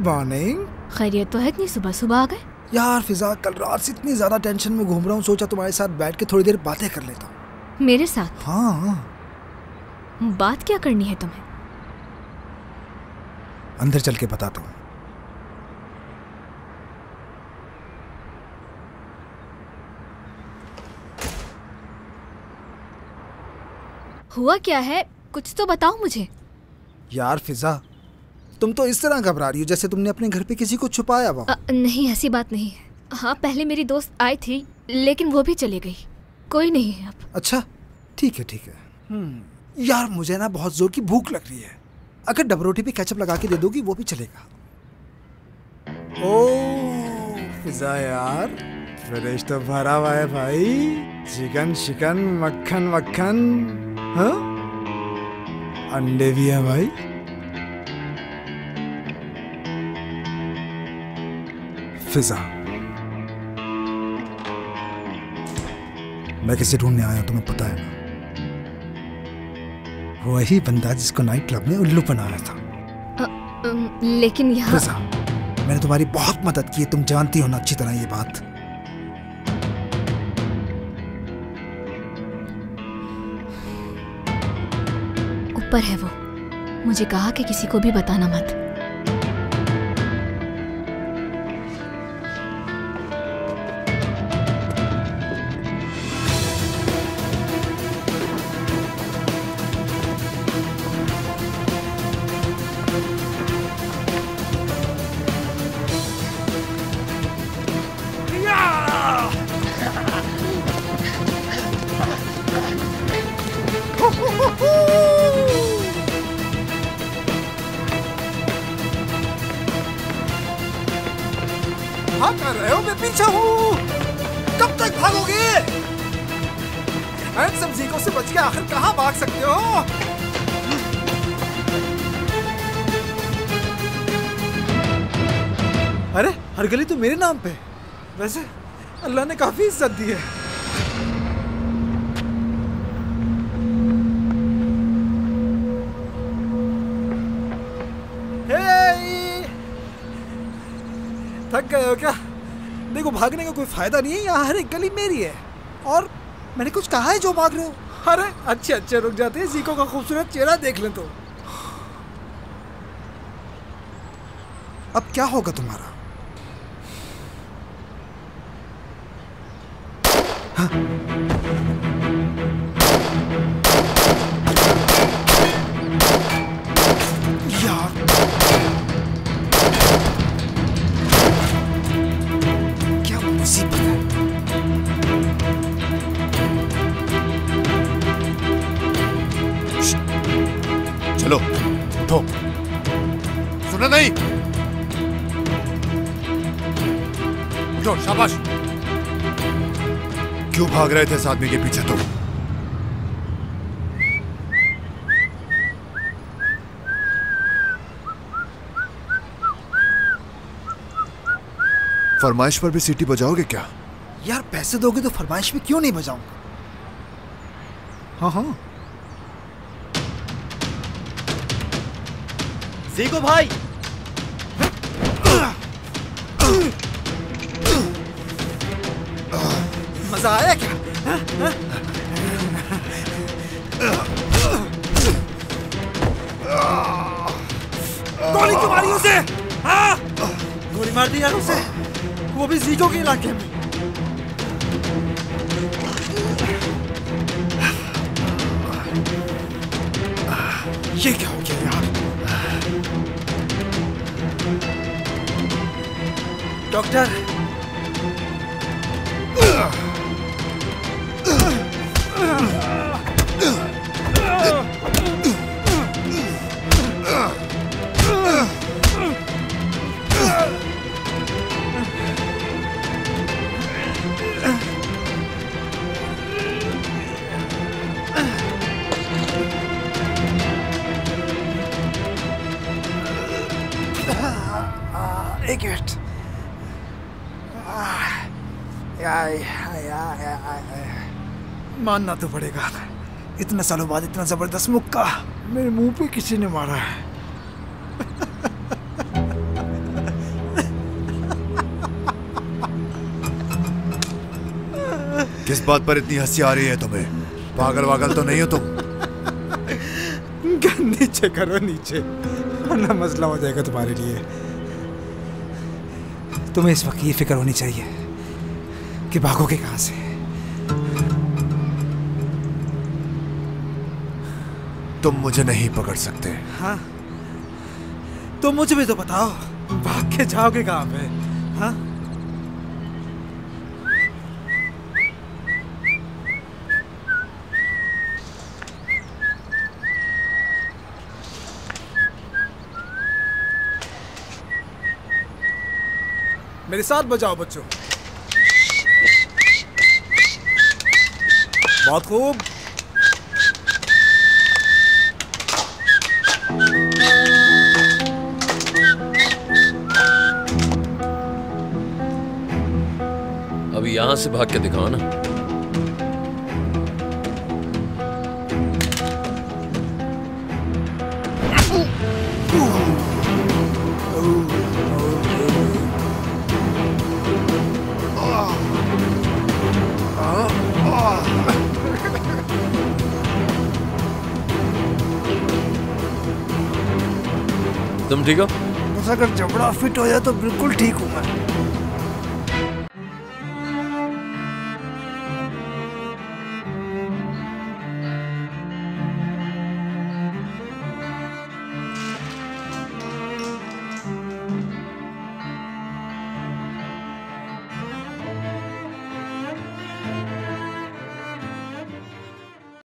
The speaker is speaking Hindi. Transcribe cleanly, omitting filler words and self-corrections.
मॉर्निंग। खैरियत तो है, इतनी सुबह सुबह आ गए? यार फिजा, कल रात से इतनी ज्यादा टेंशन में घूम रहा हूँ, सोचा तुम्हारे साथ बैठ के थोड़ी देर बातें कर लेता हूँ। मेरे साथ? हाँ। बात क्या करनी है तुम्हें? अंदर चल के बताता हूँ। हुआ क्या है, कुछ तो बताओ मुझे। यार फिजा, तुम तो इस तरह घबरा रही हो जैसे तुमने अपने घर पे किसी को छुपाया हुआ। नहीं, ऐसी बात नहीं है। हाँ, पहले मेरी दोस्त आई थी लेकिन वो भी चली गई, कोई नहीं है अब। अच्छा, ठीक है ठीक है। यार मुझे ना बहुत जोर की भूख लग रही है, अगर डब रोटी पे केचप लगा के दे दोगी वो भी चलेगा। ओह फिजा यार, फ्रिज तो भरा हुआ है भाई, चिकन शिकन मक्खन मक्खन, हाँ अंडे भी है भाई। फिजा, मैं किसे ढूंढने आया तुम्हें पता है ना? वही बंदा जिसको नाइट क्लब में उल्लू बनाया था। लेकिन यहाँ फिजा, मैंने तुम्हारी बहुत मदद की है, तुम जानती हो ना अच्छी तरह ये बात। ऊपर है वो, मुझे कहा कि किसी को भी बताना मत। भाग कर रहे हो? मैं पीछे हूँ, कब तक भागोगे? हैंडसम जीको से बच के आखिर कहाँ भाग सकते हो? अरे हर गली तो मेरे नाम पे। वैसे अल्लाह ने काफी इज्जत दी है। थक गए हो क्या? देखो भागने का कोई फायदा नहीं है, यहाँ हर एक गली मेरी है। और मैंने कुछ कहा है जो भाग रहे हो? अरे अच्छे अच्छे रुक जाते हैं, जीको का खूबसूरत चेहरा देख ले तो। अब क्या होगा तुम्हारा? हाँ? यार क्या मुसीबत है। चलो उठो, सुना नहीं? उठो, शाबाश। क्यों भाग रहे थे इस आदमी के पीछे तुम? फरमाइश पर भी सीटी बजाओगे क्या? यार पैसे दोगे तो फरमाइश में क्यों नहीं बजाऊंगा? हाँ हाँ। जीको भाई, मजा आया क्या? गोली क्यों मारी उसे? हाँ? गोली मार दी यार उसे, वो भी जीको के इलाके में। ये क्या हो गया यार? डॉक्टर, एक मिनट। मानना तो पड़ेगा, इतने सालों बाद इतना जबरदस्त मुक्का मेरे मुंह पे किसी ने मारा है। किस बात पर इतनी हंसी आ रही है तुम्हें? पागल वागल तो नहीं हो तुम? नीचे करो नीचे, वरना मसला हो जाएगा तुम्हारे लिए। तुम्हें इस वक्त ये फिक्र होनी चाहिए कि भागोगे कहां से। तुम मुझे नहीं पकड़ सकते। हाँ, तो मुझे भी तो बताओ, भाग के जाओगे कहां पे? हाँ, मेरे साथ बजाओ बच्चों। बहुत खूब। अभी यहां से भाग के दिखाओ ना। तुम ठीक हो? बस अगर जबड़ा फिट हो जाए तो बिल्कुल ठीक हूँ मैं।